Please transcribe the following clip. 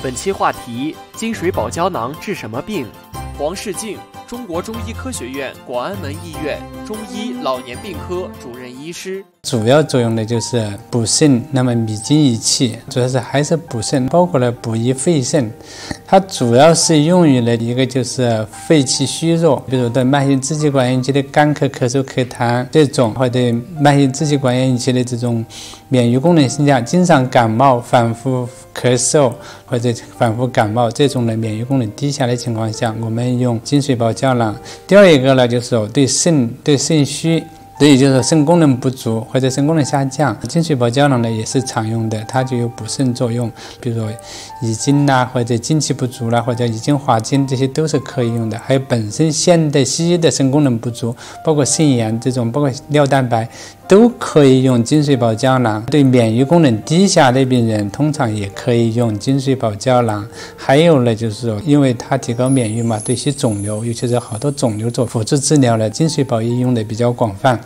本期话题：金水宝胶囊治什么病？黄世静，中国中医科学院广安门医院中医老年病科主任医师。主要作用呢就是补肾，那么米津益气，主要是还是补肾，包括了补益肺肾。它主要是用于了一个就是肺气虚弱，比如对慢性支气管炎引起的干咳、咳嗽、咳痰这种，或者慢性支气管炎引起的这种免疫功能下降、经常感冒、反复咳嗽或者反复感冒这种的免疫功能低下的情况下，我们用金水宝胶囊。第二一个呢，就是对肾虚。所以就是肾功能不足或者肾功能下降，金水宝胶囊呢也是常用的，它就有补肾作用，比如说遗精啦，或者精气不足啦，或者遗精化精，这些都是可以用的。还有本身现代西医的肾功能不足，包括肾炎这种，包括尿蛋白，都可以用金水宝胶囊。对免疫功能低下的病人，通常也可以用金水宝胶囊。还有呢，就是说，因为它提高免疫嘛，对一些肿瘤，尤其是好多肿瘤做辅助治疗呢，金水宝也用的比较广泛。